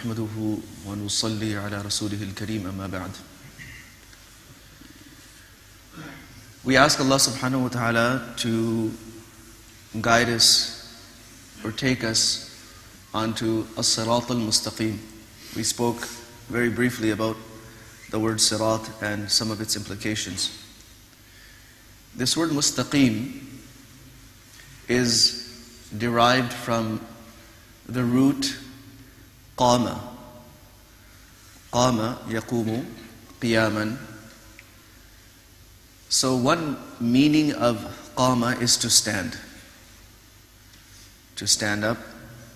نحمده ونصلي على رسوله الكريم أما بعد. We ask Allah subhanahu wa ta'ala to guide us or take us onto as-sirat al-mustaqim. We spoke very briefly about the word sirat and some of its implications. This word mustaqim is derived from the root qama. Qama yaqumu qiyaman. So one meaning of qama is to stand. To stand up.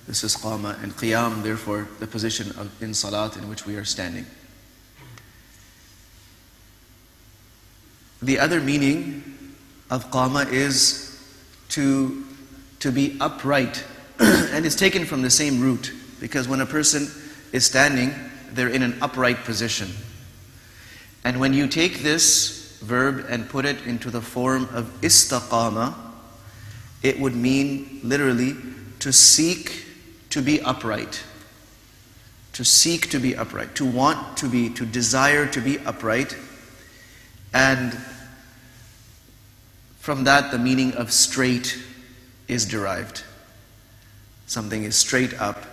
This is qama, and qiyam, therefore, the position in salat in which we are standing. The other meaning of qama is to be upright, and it's taken from the same root, because when a person is standing, they're in an upright position. And when you take this verb and put it into the form of istaqama, it would mean literally to seek to be upright. To seek to be upright, to want to be, to desire to be upright. And from that, the meaning of straight is derived. Something is straight up,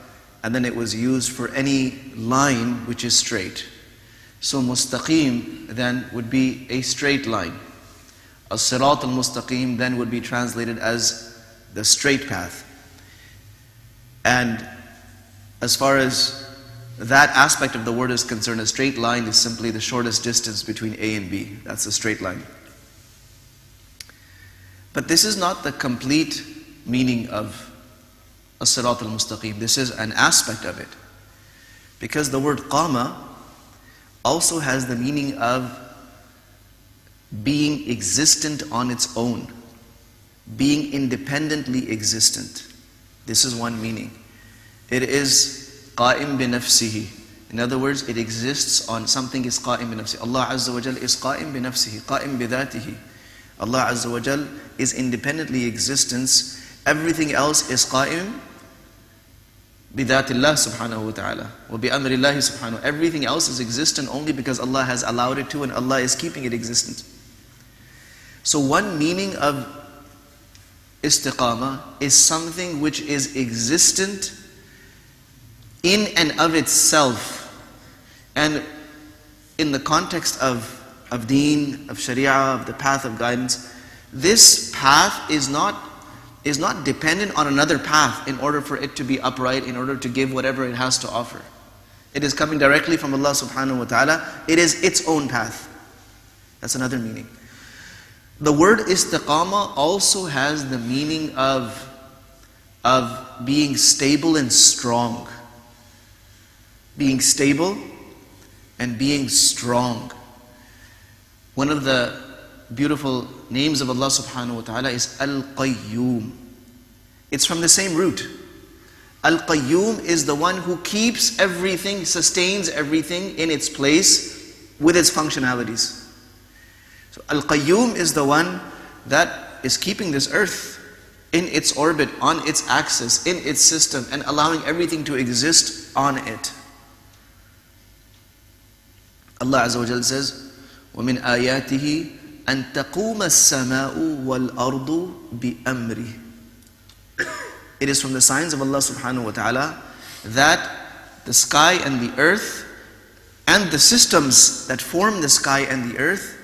and then it was used for any line which is straight. So mustaqim then would be a straight line. As-sirat al-mustaqim then would be translated as the straight path. And as far as that aspect of the word is concerned, a straight line is simply the shortest distance between A and B. That's a straight line. But this is not the complete meaning of as-sirat al-mustaqim. This is an aspect of it. Because the word qama also has the meaning of being existent on its own. Being independently existent. This is one meaning. It is qa'im bi nafsihi. In other words, it exists on something is qa'im bi nafsihi. Allah Azza wa Jal is qa'im bi nafsihi, qa'im bi dhatihi. Allah Azza wa Jal is independently existence. Everything else is qa'im bi dhatillah subhanahu wa ta'ala. Wa bi amrillahi subhanahu. Everything else is existent only because Allah has allowed it to, and Allah is keeping it existent. So one meaning of istiqama is something which is existent in and of itself. And in the context of deen, of sharia, of the path of guidance, this path is not dependent on another path in order for it to be upright, in order to give whatever it has to offer. It is coming directly from Allah subhanahu wa ta'ala. It is its own path. That's another meaning. The word istiqama also has the meaning of being stable and strong. Being stable and being strong. One of the beautiful names of Allah subhanahu wa ta'ala is Al-Qayyum. It's from the same root. Al-Qayyum is the one who keeps everything, sustains everything in its place with its functionalities. So Al-Qayyum is the one that is keeping this earth in its orbit, on its axis, in its system, and allowing everything to exist on it. Allah Azza wa Jalla says, وَمِنْ آيَاتِهِ أَن تَقُومَ السَّمَاءُ وَالْأَرْضُ بِأَمْرِهِ. It is from the signs of Allah subhanahu wa ta'ala that the sky and the earth and the systems that form the sky and the earth,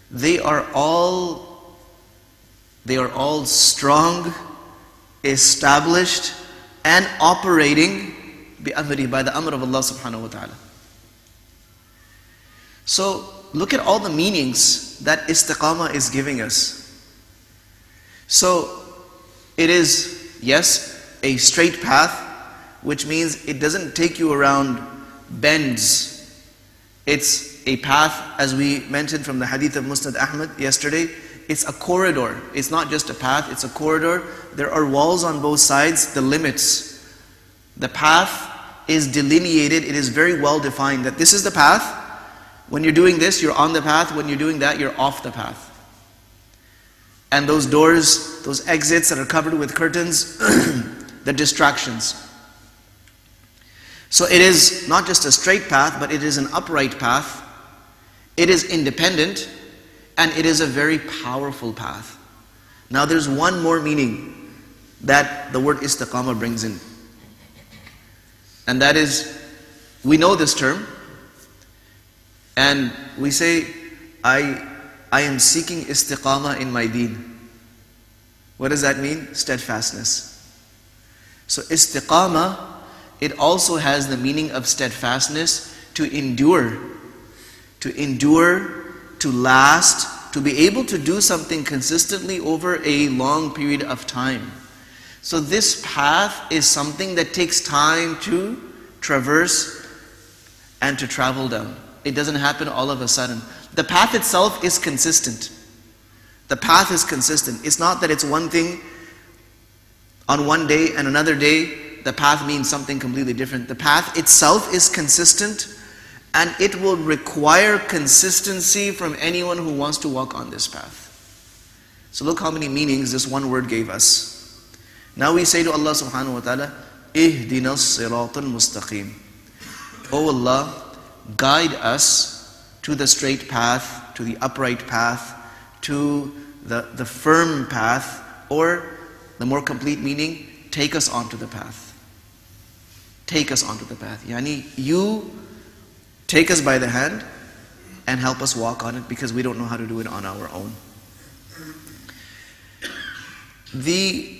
they are all strong, established, and operating bi-amri, by the amr of Allah subhanahu wa ta'ala. So look at all the meanings that istiqama is giving us. So it is, yes, a straight path, which means it doesn't take you around bends. It's a path, as we mentioned from the hadith of Musnad Ahmad yesterday, it's a corridor. It's not just a path, it's a corridor. There are walls on both sides, the limits. The path is delineated, it is very well defined that this is the path. When you're doing this, you're on the path. When you're doing that, you're off the path. And those doors, those exits that are covered with curtains, the distractions. So it is not just a straight path, but it is an upright path. It is independent, and it is a very powerful path. Now there's one more meaning that the word istiqamah brings in. And that is, we know this term, and we say, I am seeking istiqamah in my deen. What does that mean? Steadfastness. So istiqamah, it also has the meaning of steadfastness, to endure, to last, to be able to do something consistently over a long period of time. So this path is something that takes time to traverse and to travel down. It doesn't happen all of a sudden. The path itself is consistent. The path is consistent. It's not that it's one thing on one day and another day the path means something completely different. The path itself is consistent, and it will require consistency from anyone who wants to walk on this path. So look how many meanings this one word gave us. Now we say to Allah subhanahu wa ta'ala, Ihdinas siratal mustaqim. Oh Allah, guide us to the straight path, to the upright path, to the firm path, or the more complete meaning, take us onto the path. Take us onto the path. Yani, you take us by the hand and help us walk on it, because we don't know how to do it on our own. The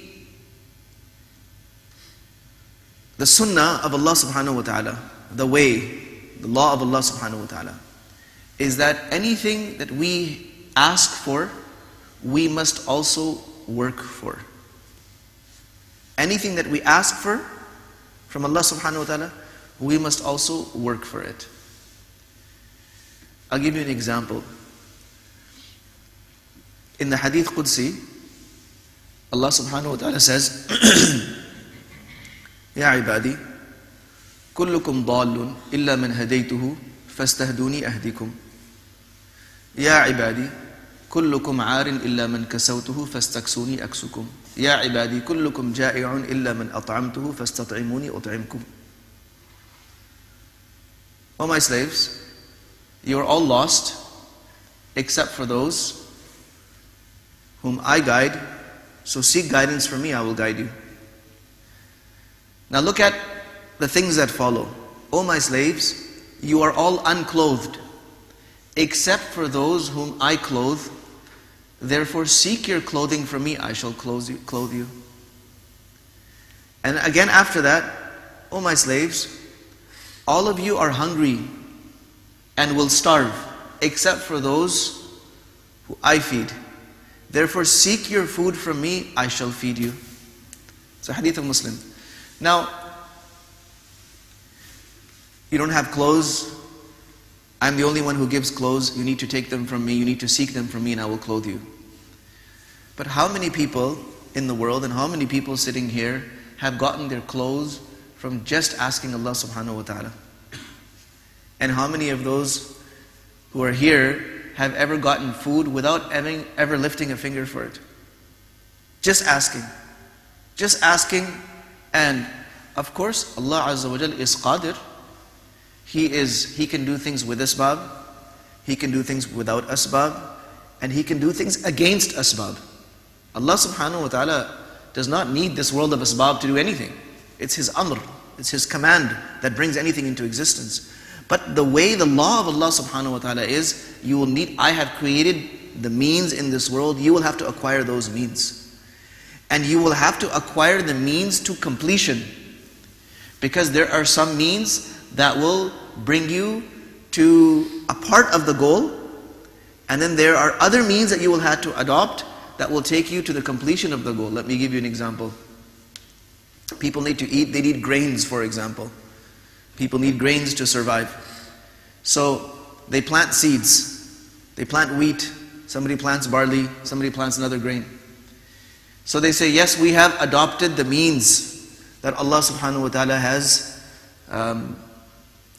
sunnah of Allah subhanahu wa ta'ala, the way, the law of Allah subhanahu wa ta'ala, is that anything that we ask for, we must also work for. Anything that we ask for from Allah subhanahu wa ta'ala, we must also work for it. I'll give you an example. In the Hadith Qudsi, Allah subhanahu wa ta'ala says, Ya ibadi, kullukum dallun illa man hadaytuhu fastahduni ahdikum. Ya ibadi, kullukum aarin illa man kasawtuhu fastaksuni aksukum. Ya ibadi, kullukum ja'i'un illa man at'amtuhu fastat'imuni ut'imkum. O my slaves, you are all lost except for those whom I guide, so seek guidance from me, I will guide you. Now look at the things that follow. O my slaves, you are all unclothed except for those whom I clothe. Therefore seek your clothing from me, I shall clothe you. And again after that, O my slaves, all of you are hungry and will starve, except for those who I feed. Therefore seek your food from me, I shall feed you. It's a hadith of Muslim. Now, you don't have clothes, I'm the only one who gives clothes, you need to take them from me, you need to seek them from me, and I will clothe you. But how many people in the world, and how many people sitting here, have gotten their clothes from just asking Allah subhanahu wa ta'ala? And how many of those who are here have ever gotten food without ever lifting a finger for it? Just asking. Just asking. And of course, Allah Azza wa Jal is qadir. He can do things with asbab, He can do things without asbab, and He can do things against asbab. Allah subhanahu wa ta'ala does not need this world of asbab to do anything. It's His amr, it's His command that brings anything into existence. But the way the law of Allah subhanahu wa ta'ala is, you will need, I have created the means in this world, you will have to acquire those means. And you will have to acquire the means to completion. Because there are some means that will bring you to a part of the goal, and then there are other means that you will have to adopt that will take you to the completion of the goal. Let me give you an example. People need to eat, they need grains, for example. People need grains to survive. So they plant seeds, they plant wheat, somebody plants barley, somebody plants another grain. So they say, yes, we have adopted the means that Allah subhanahu wa ta'ala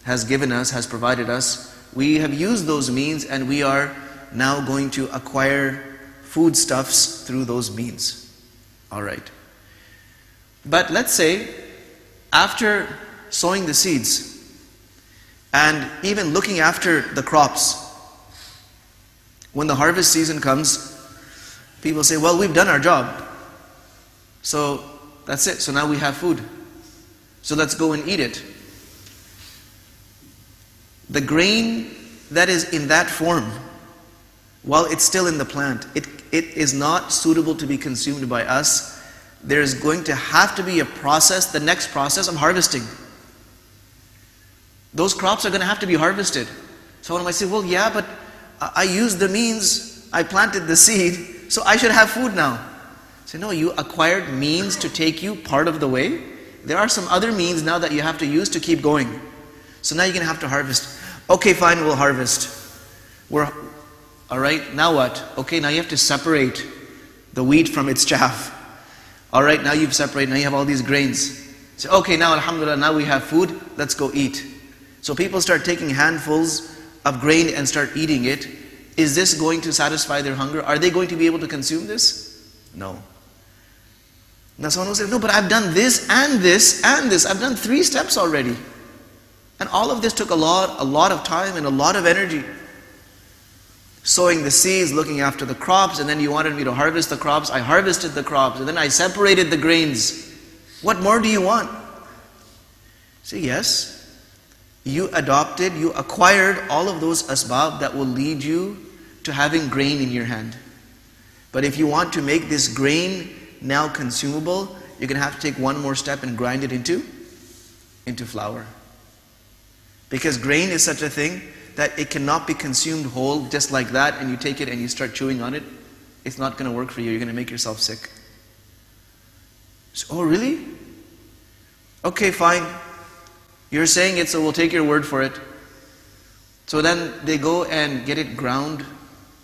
has given us, has provided us. We have used those means, and we are now going to acquire foodstuffs through those means. Alright. But let's say, after sowing the seeds and even looking after the crops. When the harvest season comes, people say, well, we've done our job. So that's it. So now we have food. So let's go and eat it. The grain that is in that form, while it's still in the plant, it is not suitable to be consumed by us. There's going to have to be a process, the next process of harvesting. Those crops are going to have to be harvested. Someone might say, well, yeah, but I used the means, I planted the seed, so I should have food now. Say, no, you acquired means to take you part of the way. There are some other means now that you have to use to keep going. So now you're going to have to harvest. Okay, fine, we'll harvest. Alright, now what? Okay, now you have to separate the wheat from its chaff. Alright, now you've separated, now you have all these grains. So, okay, now alhamdulillah, now we have food, let's go eat. So people start taking handfuls of grain and start eating it. Is this going to satisfy their hunger? Are they going to be able to consume this? No. Now someone will say, no, but I've done this and this and this. I've done 3 steps already. And all of this took a lot of time and a lot of energy. Sowing the seeds, looking after the crops, and then you wanted me to harvest the crops. I harvested the crops, and then I separated the grains. What more do you want? Say, yes. You acquired all of those asbab that will lead you to having grain in your hand. But if you want to make this grain now consumable, you're going to have to take one more step and grind it into flour. Because grain is such a thing that it cannot be consumed whole just like that, and you take it and you start chewing on it. It's not going to work for you. You're going to make yourself sick. So, oh, really? Okay, fine. You're saying it, so we'll take your word for it. So then they go and get it ground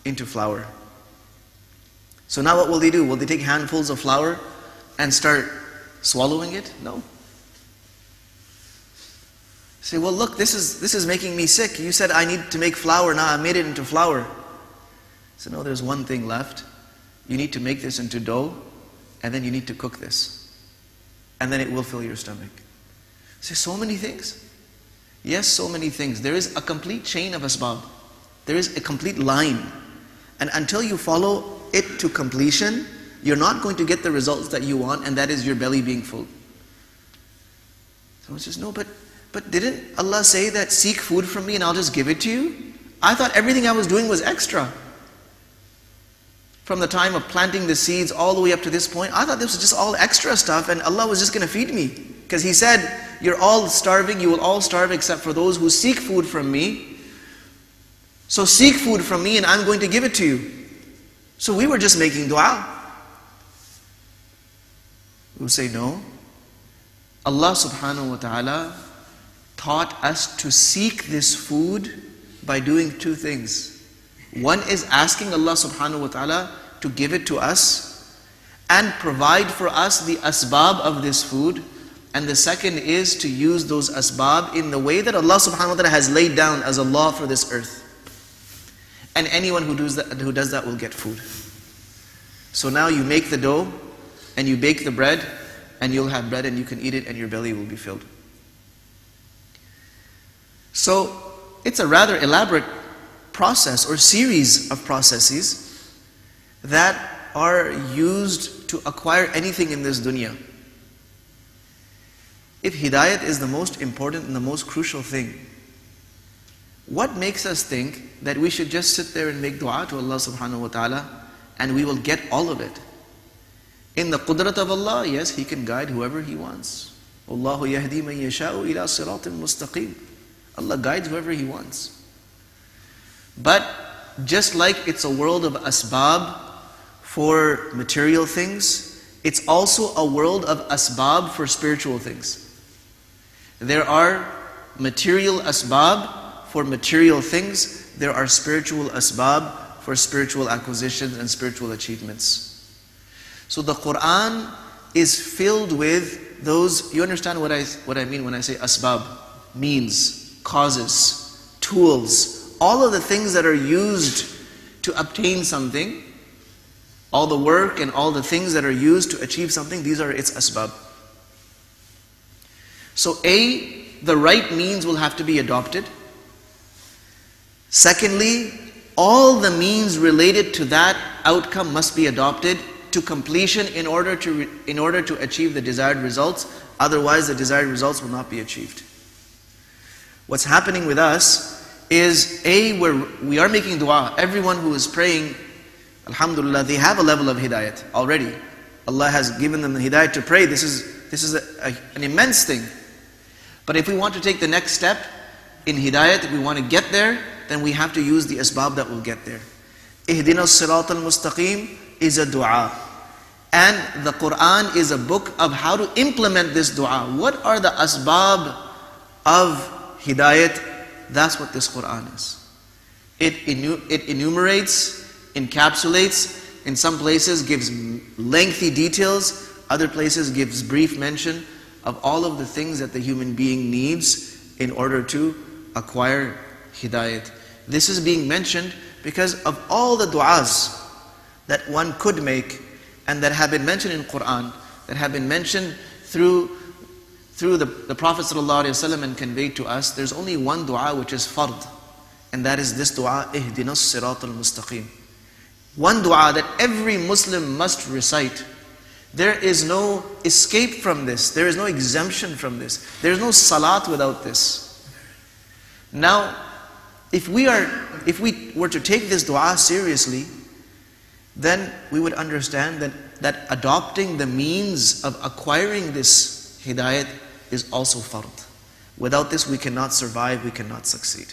into flour. So now what will they do? Will they take handfuls of flour and start swallowing it? No. Say, well, look, this is making me sick. You said I need to make flour, now I made it into flour. So no, there's one thing left. You need to make this into dough, and then you need to cook this. And then it will fill your stomach. Say, so many things? Yes, so many things. There is a complete chain of asbab. There is a complete line. And until you follow it to completion, you're not going to get the results that you want, and that is your belly being full. Someone says, no, but didn't Allah say that seek food from me and I'll just give it to you? I thought everything I was doing was extra. From the time of planting the seeds all the way up to this point, I thought this was just all extra stuff and Allah was just going to feed me. Because He said, you're all starving, you will all starve except for those who seek food from me. So seek food from me and I'm going to give it to you. So we were just making dua. We would say, no. Allah subhanahu wa ta'ala taught us to seek this food by doing 2 things. One is asking Allah subhanahu wa ta'ala to give it to us and provide for us the asbab of this food. And the second is to use those asbab in the way that Allah subhanahu wa ta'ala has laid down as a law for this earth. And anyone who does that will get food. So now you make the dough and you bake the bread, and you'll have bread and you can eat it and your belly will be filled. So it's a rather elaborate process or series of processes that are used to acquire anything in this dunya. If hidayat is the most important and the most crucial thing, what makes us think that we should just sit there and make dua to Allah subhanahu wa ta'ala and we will get all of it? In the qudrat of Allah, yes, He can guide whoever He wants. Allahu yahdi man yasha'u ila siratin mustaqim. Allah guides whoever He wants. But just like it's a world of asbab for material things, it's also a world of asbab for spiritual things. There are material asbab for material things. There are spiritual asbab for spiritual acquisitions and spiritual achievements. So the Quran is filled with those, you understand what I mean when I say asbab? Means, causes, tools, all of the things that are used to obtain something, all the work and all the things that are used to achieve something, these are its asbab. So A, the right means will have to be adopted. Secondly, all the means related to that outcome must be adopted to completion in order to achieve the desired results. Otherwise, the desired results will not be achieved. What's happening with us is, we are making dua. Everyone who is praying, alhamdulillah, they have a level of hidayat already. Allah has given them the hidayat to pray. This is an immense thing. But if we want to take the next step in hidayat, if we want to get there, then we have to use the asbab that will get there. Ihdina as-sirat al-mustaqim is a dua. And the Quran is a book of how to implement this dua. What are the asbab of hidayat? That's what this Quran is. It enumerates, encapsulates, in some places gives lengthy details, other places gives brief mention of all of the things that the human being needs in order to acquire hidayat. This is being mentioned because of all the du'as that one could make and that have been mentioned in Quran, that have been mentioned through the Prophet ﷺ and conveyed to us. There's only one dua which is fard, and that is this dua, Ihdina as-sirat al-mustaqim. One dua that every Muslim must recite. There is no escape from this. There is no exemption from this. There is no salat without this. Now, if we were to take this dua seriously, then we would understand that adopting the means of acquiring this hidayat is also fard. Without this, we cannot survive, we cannot succeed.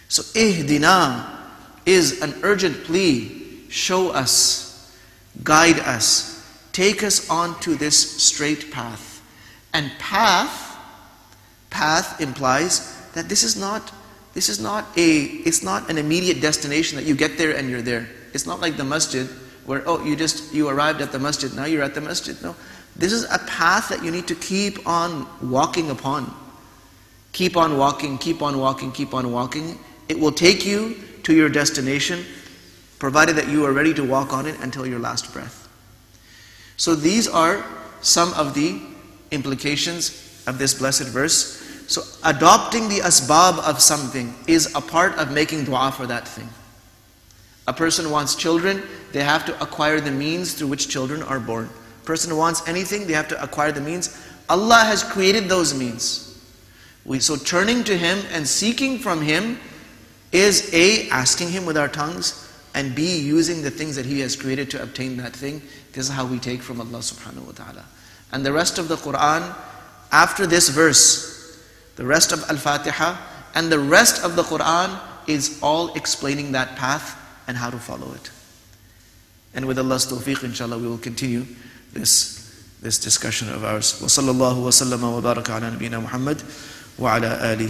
So, ihdina is an urgent plea. Show us, guide us, take us onto this straight path. And path implies that it's not an immediate destination that you get there and you're there. It's not like the masjid where, you arrived at the masjid, now you're at the masjid. No. This is a path that you need to keep on walking upon. Keep on walking, keep on walking, keep on walking. It will take you to your destination, provided that you are ready to walk on it until your last breath. So these are some of the implications of this blessed verse. So adopting the asbab of something is a part of making dua for that thing. A person wants children, they have to acquire the means through which children are born. A person wants anything, they have to acquire the means. Allah has created those means. So turning to Him and seeking from Him is A, asking Him with our tongues, and B, using the things that He has created to obtain that thing. This is how we take from Allah subhanahu wa ta'ala. And the rest of the Quran, after this verse, the rest of Al-Fatiha, and the rest of the Quran is all explaining that path and how to follow it. And with Allah's tawfiq, inshallah, we will continue this discussion of ours. Wa sallallahu wa sallama wa baraka ala nabiyyina Muhammad wa ala alihi.